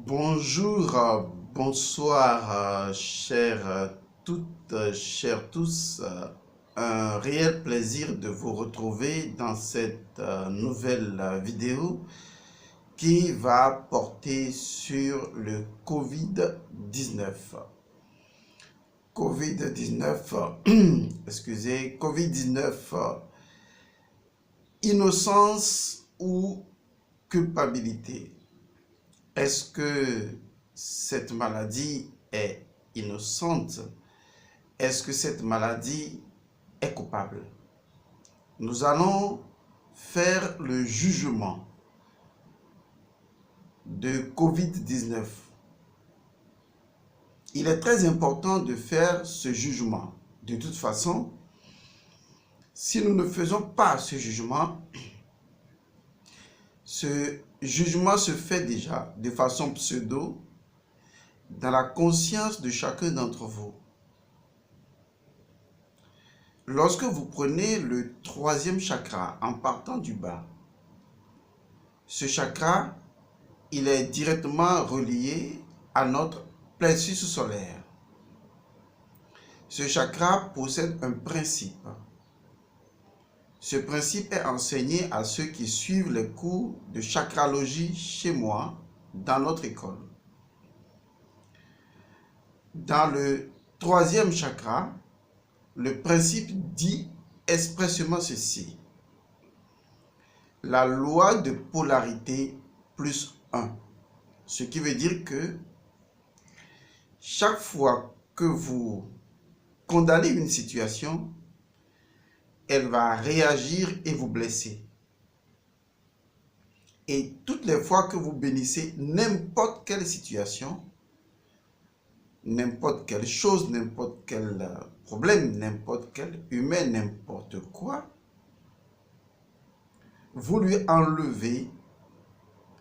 Bonjour, bonsoir, chères toutes, chers tous. Un réel plaisir de vous retrouver dans cette nouvelle vidéo qui va porter sur le Covid-19. Covid-19, excusez, Covid-19, innocence ou culpabilité? Est-ce que cette maladie est innocente? Est-ce que cette maladie est coupable? Nous allons faire le jugement de Covid-19. Il est très important de faire ce jugement. De toute façon, si nous ne faisons pas ce jugement se fait déjà de façon pseudo dans la conscience de chacun d'entre vous. Lorsque vous prenez le troisième chakra en partant du bas, ce chakra, il est directement relié à notre plexus solaire. Ce chakra possède un principe. Ce principe est enseigné à ceux qui suivent les cours de chakralogie chez moi, dans notre école. Dans le troisième chakra, le principe dit expressément ceci: la loi de polarité plus 1. Ce qui veut dire que chaque fois que vous condamnez une situation, elle va réagir et vous blesser. Et toutes les fois que vous bénissez n'importe quelle situation, n'importe quelle chose, n'importe quel problème, n'importe quel humain, n'importe quoi, vous lui enlevez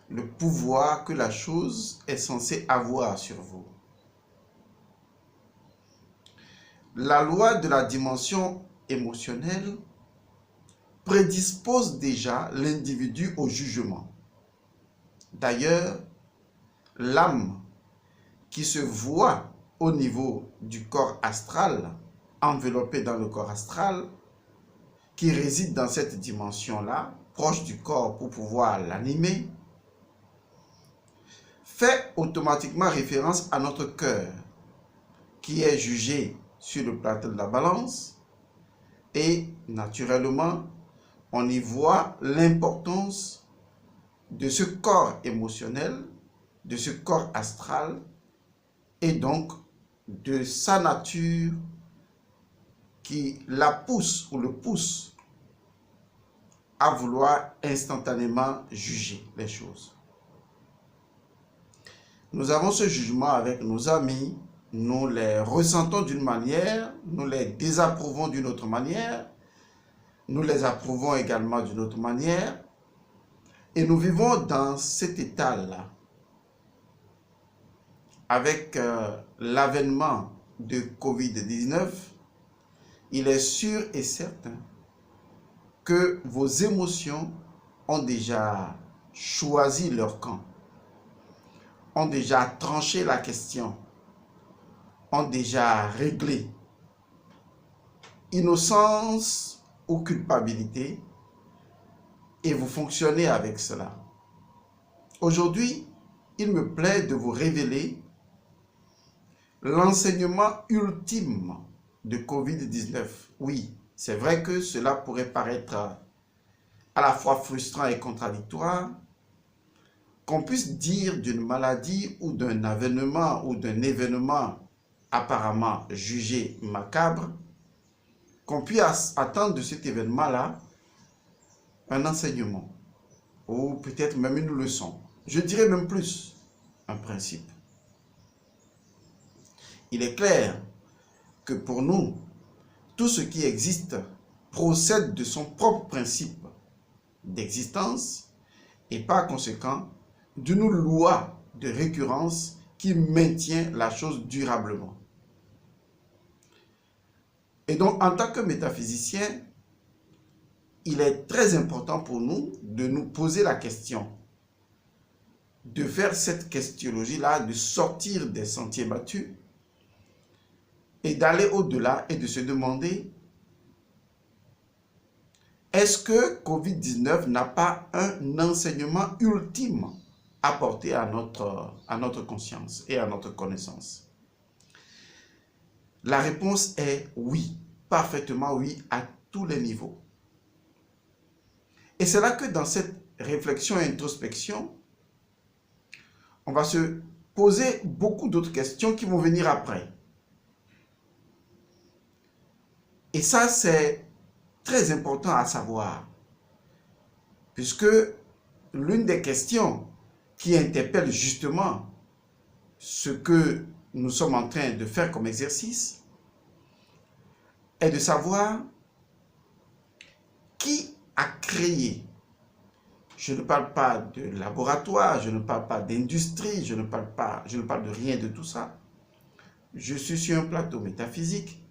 le pouvoir que la chose est censée avoir sur vous. La loi de la dimension émotionnelle prédispose déjà l'individu au jugement. D'ailleurs, l'âme qui se voit au niveau du corps astral, enveloppée dans le corps astral, qui réside dans cette dimension-là, proche du corps pour pouvoir l'animer, fait automatiquement référence à notre cœur, qui est jugé sur le plateau de la balance, et naturellement, on y voit l'importance de ce corps émotionnel, de ce corps astral, et donc de sa nature qui la pousse ou le pousse à vouloir instantanément juger les choses. Nous avons ce jugement avec nos amis, nous les ressentons d'une manière, nous les désapprouvons d'une autre manière, nous les approuvons également d'une autre manière, et nous vivons dans cet état-là. Avec l'avènement de Covid-19, il est sûr et certain que vos émotions ont déjà choisi leur camp, ont déjà tranché la question, ont déjà réglé. Innocence ou culpabilité, et vous fonctionnez avec cela. Aujourd'hui, il me plaît de vous révéler l'enseignement ultime de Covid-19. Oui, c'est vrai que cela pourrait paraître à la fois frustrant et contradictoire, qu'on puisse dire d'une maladie ou d'un avènement ou d'un événement apparemment jugé macabre, qu'on puisse attendre de cet événement-là un enseignement, ou peut-être même une leçon. Je dirais même plus, un principe. Il est clair que pour nous, tout ce qui existe procède de son propre principe d'existence et par conséquent d'une loi de récurrence qui maintient la chose durablement. Et donc, en tant que métaphysicien, il est très important pour nous de nous poser la question: de faire cette questionnologie-là, de sortir des sentiers battus et d'aller au-delà et de se demander, est-ce que Covid-19 n'a pas un enseignement ultime à porter à notre conscience et à notre connaissance? La réponse est oui, parfaitement oui, à tous les niveaux. Et c'est là que dans cette réflexion et introspection, on va se poser beaucoup d'autres questions qui vont venir après. Et ça, c'est très important à savoir, puisque l'une des questions qui interpelle justement ce que nous sommes en train de faire comme exercice est de savoir qui a créé. Je ne parle pas de laboratoire, je ne parle pas d'industrie, je ne parle de rien de tout ça. Je suis sur un plateau métaphysique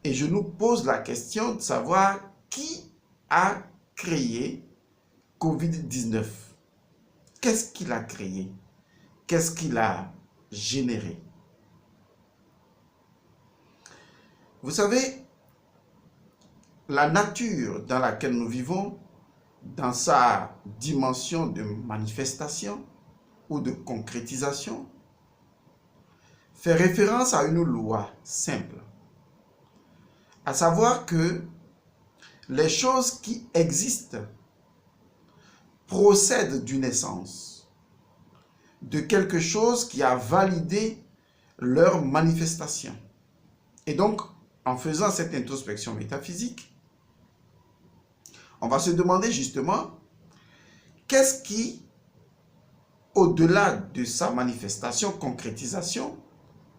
et je nous pose la question de savoir qui a créé Covid-19. Qu'est-ce qu'il a créé? Qu'est-ce qu'il a généré? Vous savez, la nature dans laquelle nous vivons, dans sa dimension de manifestation ou de concrétisation, fait référence à une loi simple, à savoir que les choses qui existent procèdent d'une essence, de quelque chose qui a validé leur manifestation. Et donc, en faisant cette introspection métaphysique, on va se demander justement, qu'est-ce qui, au-delà de sa manifestation, concrétisation,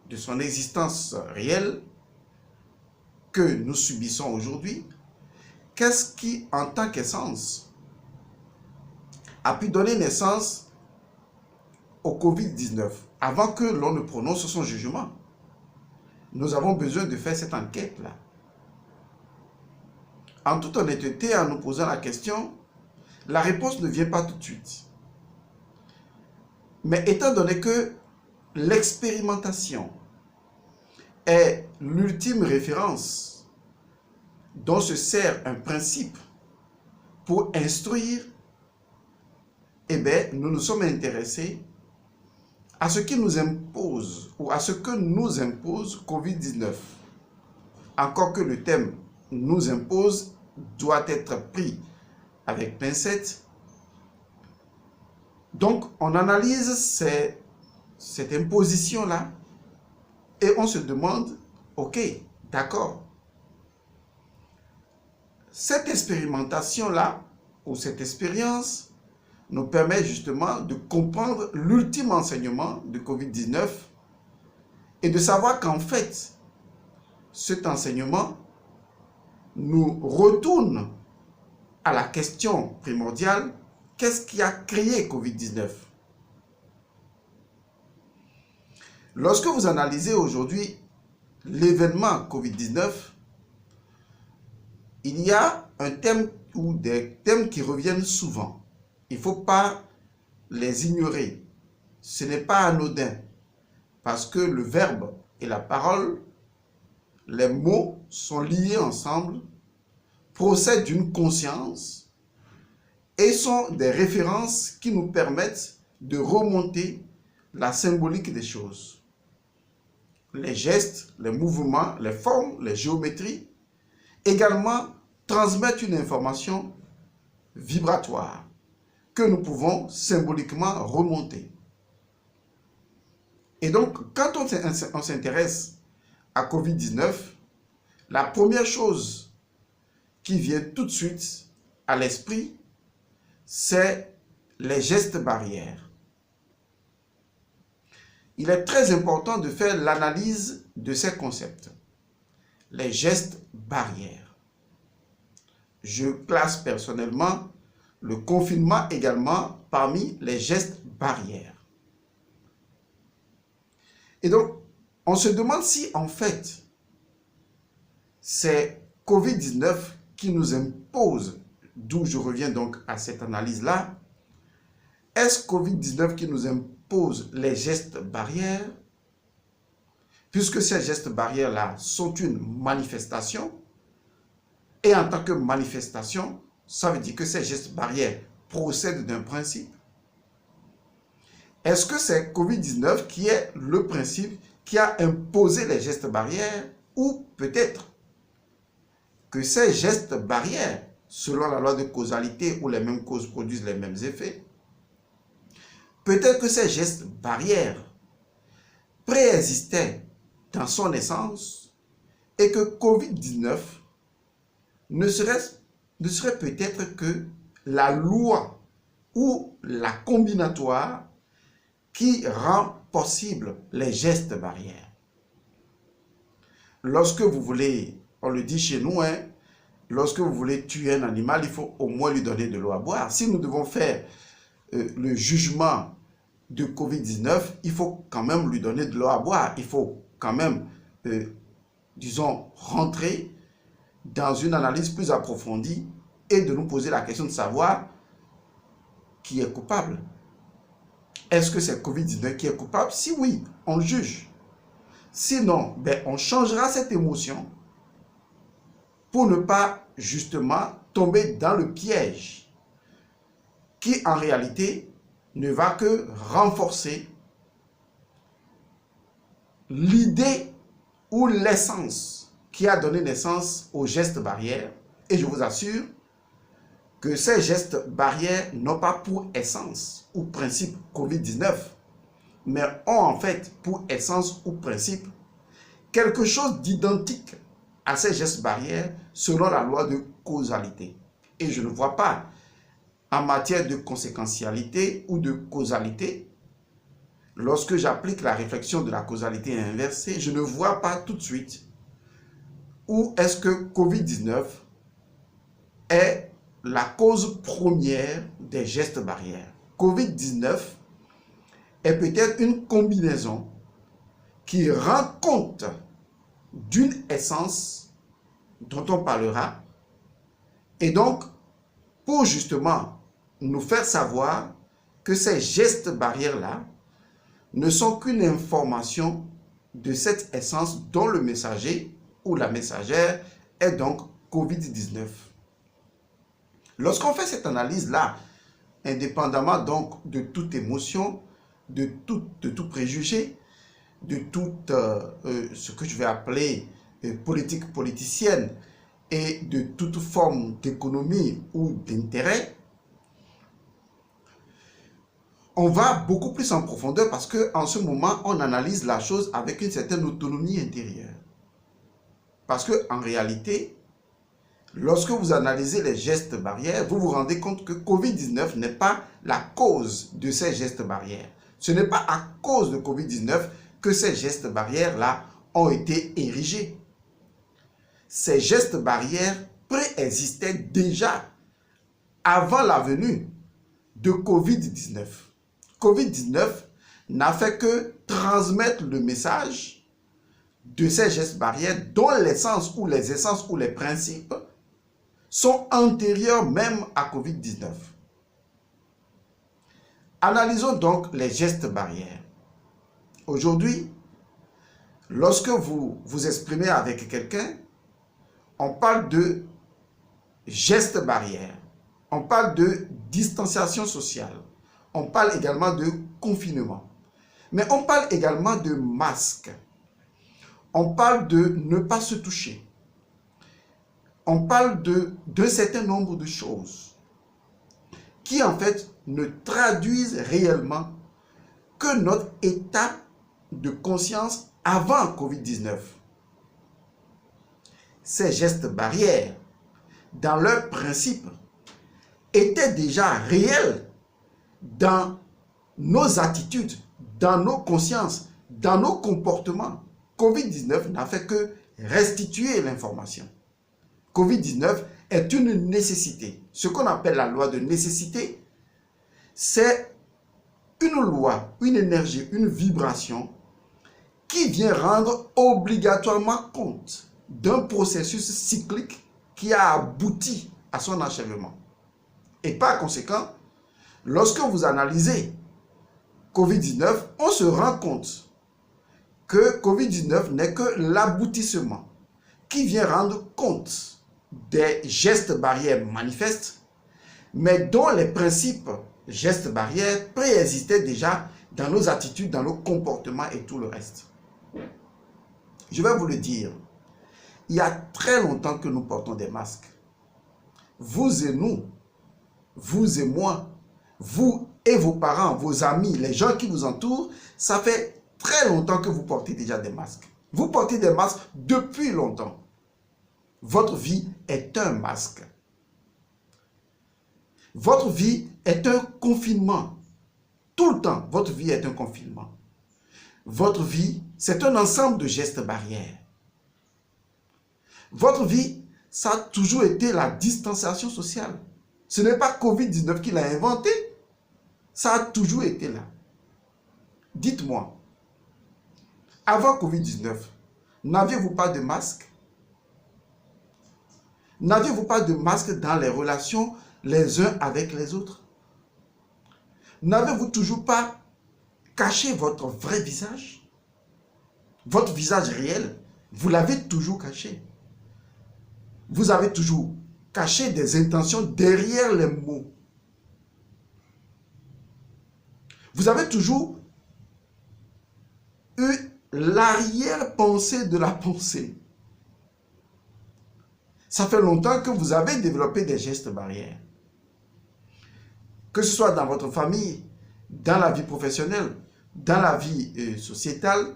de son existence réelle que nous subissons aujourd'hui, qu'est-ce qui, en tant qu'essence, a pu donner naissance au Covid-19 avant que l'on ne prononce son jugement? Nous avons besoin de faire cette enquête-là. En toute honnêteté, en nous posant la question, la réponse ne vient pas tout de suite. Mais étant donné que l'expérimentation est l'ultime référence dont se sert un principe pour instruire, eh bien, nous nous sommes intéressés à ce qui nous impose ou à ce que nous impose Covid-19. Encore que le thème nous impose doit être pris avec pincette. Donc, on analyse cette imposition-là et on se demande, ok, d'accord, cette expérimentation-là ou cette expérience nous permet justement de comprendre l'ultime enseignement de Covid-19 et de savoir qu'en fait, cet enseignement nous retourne à la question primordiale, qu'est-ce qui a créé Covid-19? Lorsque vous analysez aujourd'hui l'événement Covid-19, il y a un thème ou des thèmes qui reviennent souvent. Il ne faut pas les ignorer. Ce n'est pas anodin parce que le verbe et la parole, les mots sont liés ensemble, procèdent d'une conscience et sont des références qui nous permettent de remonter la symbolique des choses. Les gestes, les mouvements, les formes, les géométries, également transmettent une information vibratoire que nous pouvons symboliquement remonter. Et donc, quand on s'intéresse à Covid-19, la première chose qui vient tout de suite à l'esprit, c'est les gestes barrières. Il est très important de faire l'analyse de ces concepts. Les gestes barrières. Je classe personnellement le confinement également parmi les gestes barrières. Et donc, on se demande si en fait, c'est Covid-19 qui nous impose, d'où je reviens donc à cette analyse-là, est-ce Covid-19 qui nous impose les gestes barrières, puisque ces gestes barrières-là sont une manifestation, et en tant que manifestation, ça veut dire que ces gestes barrières procèdent d'un principe. Est-ce que c'est Covid-19 qui est le principe qui a imposé les gestes barrières, ou peut-être que ces gestes barrières, selon la loi de causalité où les mêmes causes produisent les mêmes effets, peut-être que ces gestes barrières préexistaient dans son essence et que Covid-19 ne serait peut-être que la loi ou la combinatoire qui rend possible les gestes barrières. Lorsque vous voulez, on le dit chez nous, lorsque vous voulez tuer un animal, il faut au moins lui donner de l'eau à boire. Si nous devons faire le jugement de Covid-19, il faut quand même lui donner de l'eau à boire. Il faut quand même, disons, rentrer dans une analyse plus approfondie et de nous poser la question de savoir qui est coupable. Est-ce que c'est Covid-19 qui est coupable? Si oui, on le juge. Sinon, on changera cette émotion pour ne pas justement tomber dans le piège qui en réalité ne va que renforcer l'idée ou l'essence qui a donné naissance aux gestes barrières. Et je vous assure que ces gestes barrières n'ont pas pour essence ou principe Covid-19, mais ont en fait pour essence ou principe quelque chose d'identique à ces gestes barrières selon la loi de causalité. Et je ne vois pas en matière de conséquentialité ou de causalité, lorsque j'applique la réflexion de la causalité inversée, je ne vois pas tout de suite où est-ce que Covid-19 est la cause première des gestes barrières. Covid-19 est peut-être une combinaison qui rend compte d'une essence dont on parlera, et donc pour justement nous faire savoir que ces gestes barrières-là ne sont qu'une information de cette essence dont le messager ou la messagère est donc Covid-19. Lorsqu'on fait cette analyse-là, indépendamment donc de toute émotion, de tout préjugé, de tout ce que je vais appeler politique politicienne et de toute forme d'économie ou d'intérêt, on va beaucoup plus en profondeur parce qu'en ce moment, on analyse la chose avec une certaine autonomie intérieure. Parce qu'en réalité, lorsque vous analysez les gestes barrières, vous vous rendez compte que Covid-19 n'est pas la cause de ces gestes barrières. Ce n'est pas à cause de Covid-19 que ces gestes barrières-là ont été érigés. Ces gestes barrières préexistaient déjà avant la venue de Covid-19. Covid-19 n'a fait que transmettre le message de ces gestes barrières dont l'essence ou les essences ou les principes sont antérieurs même à Covid-19. Analysons donc les gestes barrières. Aujourd'hui, lorsque vous vous exprimez avec quelqu'un, on parle de gestes barrières, on parle de distanciation sociale, on parle également de confinement, mais on parle également de masque, on parle de ne pas se toucher, on parle d'un certain nombre de choses qui en fait ne traduisent réellement que notre état de conscience avant Covid-19. Ces gestes barrières, dans leur principe, étaient déjà réels dans nos attitudes, dans nos consciences, dans nos comportements. Covid-19 n'a fait que restituer l'information. Covid-19 est une nécessité. Ce qu'on appelle la loi de nécessité, c'est une loi, une énergie, une vibration qui vient rendre obligatoirement compte d'un processus cyclique qui a abouti à son achèvement. Et par conséquent, lorsque vous analysez Covid-19, on se rend compte que Covid-19 n'est que l'aboutissement qui vient rendre compte des gestes barrières manifestes, mais dont les principes gestes barrières préexistaient déjà dans nos attitudes, dans nos comportements et tout le reste. Je vais vous le dire, il y a très longtemps que nous portons des masques. Vous et nous, vous et moi, vous et vos parents, vos amis, les gens qui vous entourent, ça fait très longtemps que vous portez déjà des masques. Vous portez des masques depuis longtemps. Votre vie est un masque. Votre vie est un confinement. Tout le temps, votre vie est un confinement. Votre vie, c'est un ensemble de gestes barrières. Votre vie, ça a toujours été la distanciation sociale. Ce n'est pas Covid-19 qui l'a inventé. Ça a toujours été là. Dites-moi, avant Covid-19, n'aviez-vous pas de masque? N'aviez-vous pas de masque dans les relations les uns avec les autres? N'avez-vous toujours pas caché votre vrai visage? Votre visage réel, vous l'avez toujours caché. Vous avez toujours caché des intentions derrière les mots. Vous avez toujours eu l'arrière-pensée de la pensée. Ça fait longtemps que vous avez développé des gestes barrières. Que ce soit dans votre famille, dans la vie professionnelle, dans la vie sociétale,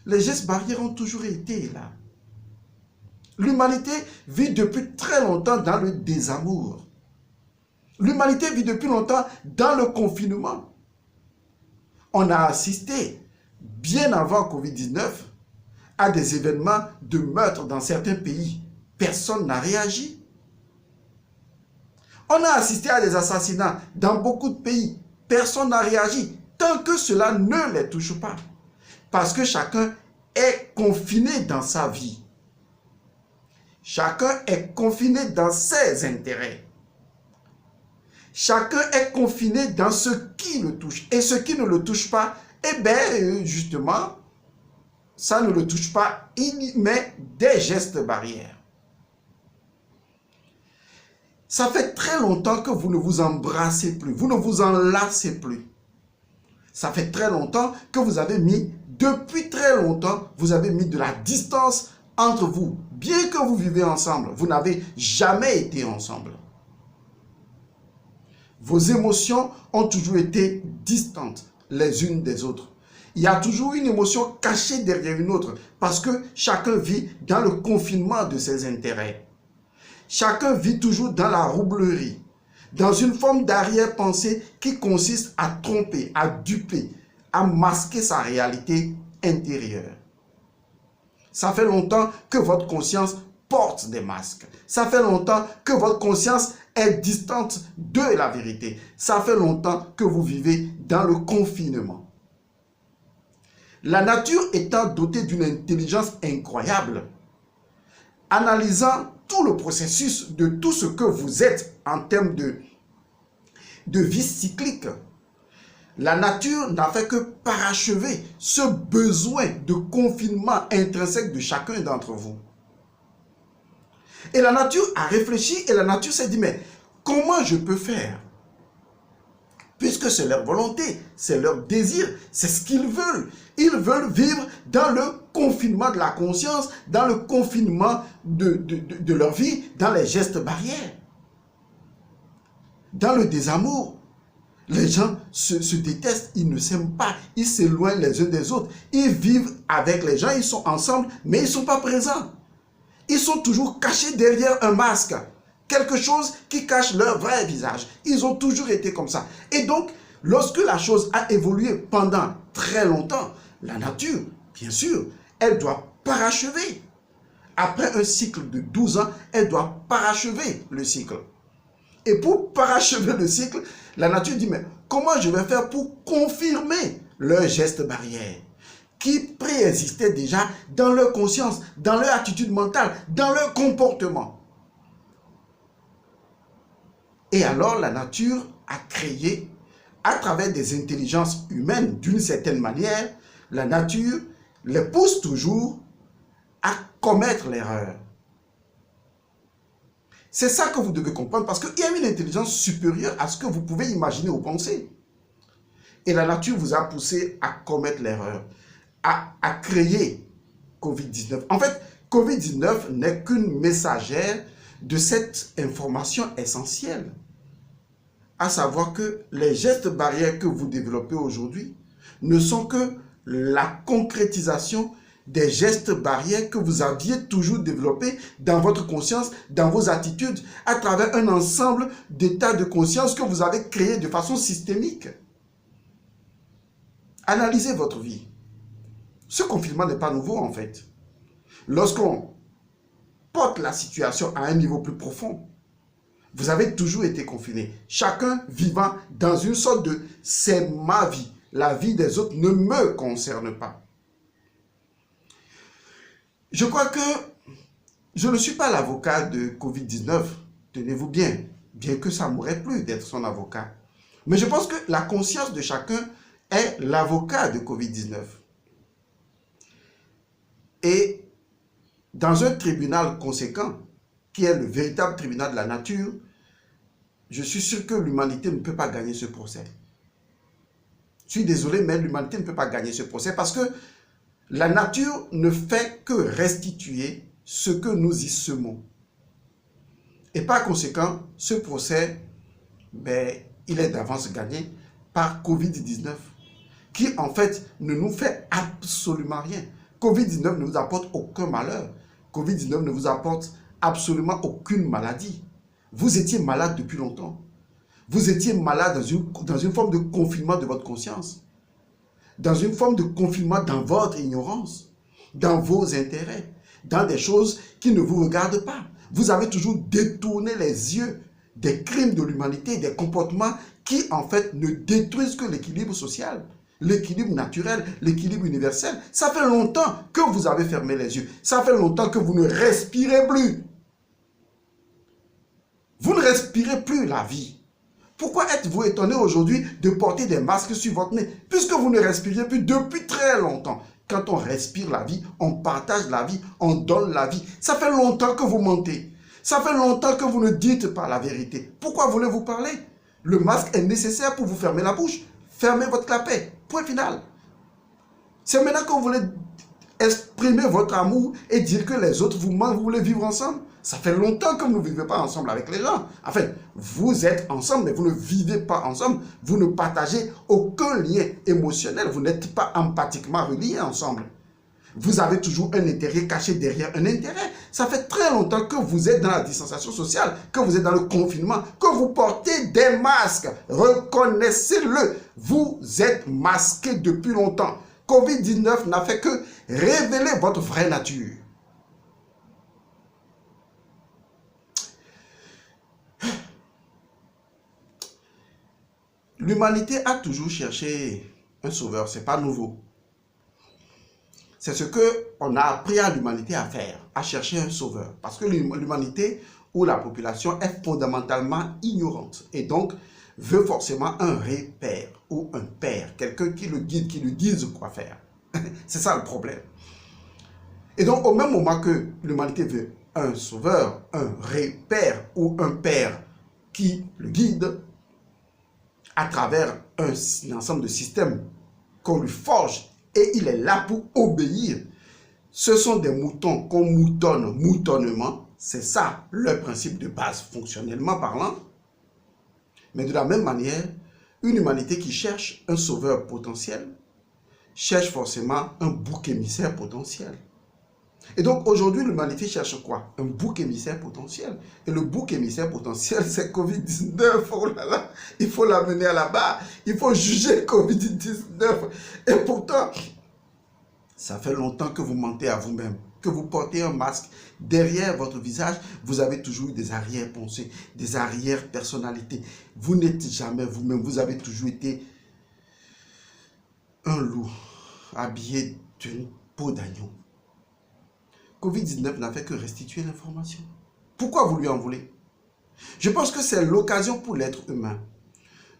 les gestes barrières ont toujours été là. L'humanité vit depuis très longtemps dans le désamour. L'humanité vit depuis longtemps dans le confinement. On a assisté, bien avant Covid-19, à des événements de meurtre dans certains pays. Personne n'a réagi. On a assisté à des assassinats dans beaucoup de pays. Personne n'a réagi tant que cela ne les touche pas. Parce que chacun est confiné dans sa vie. Chacun est confiné dans ses intérêts. Chacun est confiné dans ce qui le touche. Et ce qui ne le touche pas, eh bien, justement, ça ne le touche pas. Il met des gestes barrières. Ça fait très longtemps que vous ne vous embrassez plus. Vous ne vous enlacez plus. Ça fait très longtemps que vous avez mis, depuis très longtemps, vous avez mis de la distance entre vous. Bien que vous vivez ensemble, vous n'avez jamais été ensemble. Vos émotions ont toujours été distantes les unes des autres. Il y a toujours une émotion cachée derrière une autre parce que chacun vit dans le confinement de ses intérêts. Chacun vit toujours dans la roublerie, dans une forme d'arrière-pensée qui consiste à tromper, à duper, à masquer sa réalité intérieure. Ça fait longtemps que votre conscience porte des masques. Ça fait longtemps que votre conscience est distante de la vérité. Ça fait longtemps que vous vivez dans le confinement. La nature étant dotée d'une intelligence incroyable, analysant tout le processus de tout ce que vous êtes en termes de vie cyclique, la nature n'a fait que parachever ce besoin de confinement intrinsèque de chacun d'entre vous. Et la nature a réfléchi et la nature s'est dit, mais comment je peux faire? Puisque c'est leur volonté, c'est leur désir, c'est ce qu'ils veulent. Ils veulent vivre dans le confinement de la conscience, dans le confinement de leur vie, dans les gestes barrières, dans le désamour. Les gens se détestent, ils ne s'aiment pas, ils s'éloignent les uns des autres. Ils vivent avec les gens, ils sont ensemble, mais ils ne sont pas présents. Ils sont toujours cachés derrière un masque. Quelque chose qui cache leur vrai visage. Ils ont toujours été comme ça. Et donc, lorsque la chose a évolué pendant très longtemps, la nature, bien sûr, elle doit parachever. Après un cycle de 12 ans, elle doit parachever le cycle. Et pour parachever le cycle, la nature dit, mais comment je vais faire pour confirmer leur geste barrière qui préexistait déjà dans leur conscience, dans leur attitude mentale, dans leur comportement. Et alors la nature a créé à travers des intelligences humaines, d'une certaine manière, la nature les pousse toujours à commettre l'erreur. C'est ça que vous devez comprendre, parce qu'il y a une intelligence supérieure à ce que vous pouvez imaginer ou penser. Et la nature vous a poussé à commettre l'erreur, à créer Covid-19. En fait, Covid-19 n'est qu'une messagère de cette information essentielle, à savoir que les gestes barrières que vous développez aujourd'hui ne sont que la concrétisation des gestes barrières que vous aviez toujours développés dans votre conscience, dans vos attitudes, à travers un ensemble d'états de conscience que vous avez créés de façon systémique. Analysez votre vie. Ce confinement n'est pas nouveau en fait. Lorsqu'on porte la situation à un niveau plus profond, vous avez toujours été confiné. Chacun vivant dans une sorte de « c'est ma vie ». La vie des autres ne me concerne pas. Je crois que je ne suis pas l'avocat de Covid-19. Tenez-vous bien, bien que ça m'aurait plu d'être son avocat. Mais je pense que la conscience de chacun est l'avocat de Covid-19. Et dans un tribunal conséquent, qui est le véritable tribunal de la nature, je suis sûr que l'humanité ne peut pas gagner ce procès. Je suis désolé, mais l'humanité ne peut pas gagner ce procès parce que la nature ne fait que restituer ce que nous y semons. Et par conséquent, ce procès, il est d'avance gagné par Covid-19, qui en fait ne nous fait absolument rien. Covid-19 ne vous apporte aucun malheur. Covid-19 ne vous apporte absolument aucune maladie. Vous étiez malade depuis longtemps. Vous étiez malade dans une forme de confinement de votre conscience, dans une forme de confinement dans votre ignorance, dans vos intérêts, dans des choses qui ne vous regardent pas. Vous avez toujours détourné les yeux des crimes de l'humanité, des comportements qui en fait ne détruisent que l'équilibre social, l'équilibre naturel, l'équilibre universel. Ça fait longtemps que vous avez fermé les yeux. Ça fait longtemps que vous ne respirez plus. Vous ne respirez plus la vie. Pourquoi êtes-vous étonné aujourd'hui de porter des masques sur votre nez? Puisque vous ne respirez plus depuis très longtemps. Quand on respire la vie, on partage la vie, on donne la vie. Ça fait longtemps que vous mentez. Ça fait longtemps que vous ne dites pas la vérité. Pourquoi voulez-vous parler? Le masque est nécessaire pour vous fermer la bouche. Fermez votre clapet. Point final. C'est maintenant que vous voulez exprimer votre amour et dire que les autres vous manquent, vous voulez vivre ensemble. Ça fait longtemps que vous ne vivez pas ensemble avec les gens. Enfin, vous êtes ensemble, mais vous ne vivez pas ensemble. Vous ne partagez aucun lien émotionnel. Vous n'êtes pas empathiquement reliés ensemble. Vous avez toujours un intérêt caché derrière un intérêt. Ça fait très longtemps que vous êtes dans la distanciation sociale, que vous êtes dans le confinement, que vous portez des masques. Reconnaissez-le. Vous êtes masqué depuis longtemps. Covid-19 n'a fait que révéler votre vraie nature. L'humanité a toujours cherché un sauveur, ce n'est pas nouveau. C'est ce qu'on a appris à l'humanité à faire, à chercher un sauveur. Parce que l'humanité ou la population est fondamentalement ignorante et donc veut forcément un repère ou un père, quelqu'un qui le guide, qui lui dise quoi faire. C'est ça le problème. Et donc au même moment que l'humanité veut un sauveur, un repère ou un père qui le guide, à travers un ensemble de systèmes qu'on lui forge et il est là pour obéir. Ce sont des moutons qu'on moutonne moutonnement. C'est ça le principe de base fonctionnellement parlant. Mais de la même manière, une humanité qui cherche un sauveur potentiel cherche forcément un bouc émissaire potentiel. Et donc aujourd'hui, l'humanité cherche quoi? Un bouc émissaire potentiel. Et le bouc émissaire potentiel, c'est Covid-19. Oh là là, il faut l'amener à la barre. Il faut juger Covid-19. Et pourtant, ça fait longtemps que vous mentez à vous-même, que vous portez un masque. Derrière votre visage, vous avez toujours eu des arrière-pensées, des arrière-personnalités. Vous n'êtes jamais vous-même. Vous avez toujours été un loup habillé d'une peau d'agneau. Covid-19 n'a fait que restituer l'information. Pourquoi vous lui en voulez? Je pense que c'est l'occasion pour l'être humain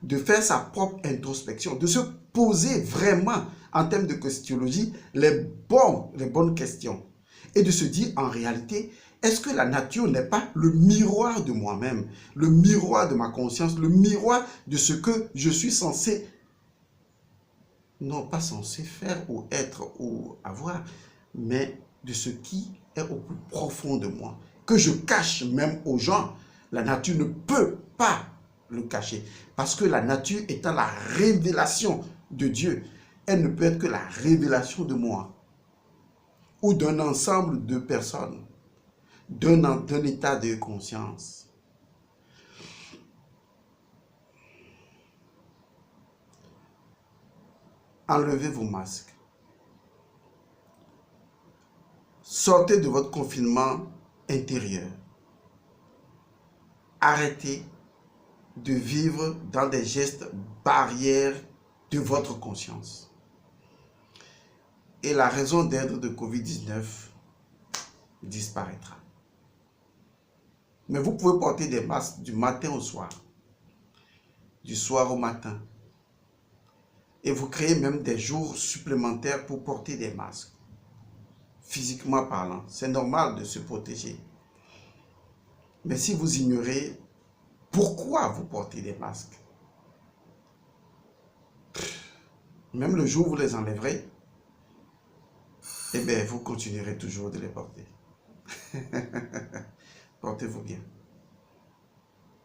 de faire sa propre introspection, de se poser vraiment en termes de christologie les bonnes questions et de se dire en réalité, est-ce que la nature n'est pas le miroir de moi-même, le miroir de ma conscience, le miroir de ce que je suis censé, non pas censé faire ou être ou avoir, mais de ce qui est au plus profond de moi, que je cache même aux gens. La nature ne peut pas le cacher, parce que la nature étant la révélation de Dieu, elle ne peut être que la révélation de moi ou d'un ensemble de personnes, d'un état de conscience. Enlevez vos masques. Sortez de votre confinement intérieur. Arrêtez de vivre dans des gestes barrières de votre conscience. Et la raison d'être de Covid-19 disparaîtra. Mais vous pouvez porter des masques du matin au soir, du soir au matin. Et vous créez même des jours supplémentaires pour porter des masques. Physiquement parlant, c'est normal de se protéger. Mais si vous ignorez pourquoi vous portez des masques, même le jour où vous les enlèverez, eh bien, vous continuerez toujours de les porter. Portez-vous bien.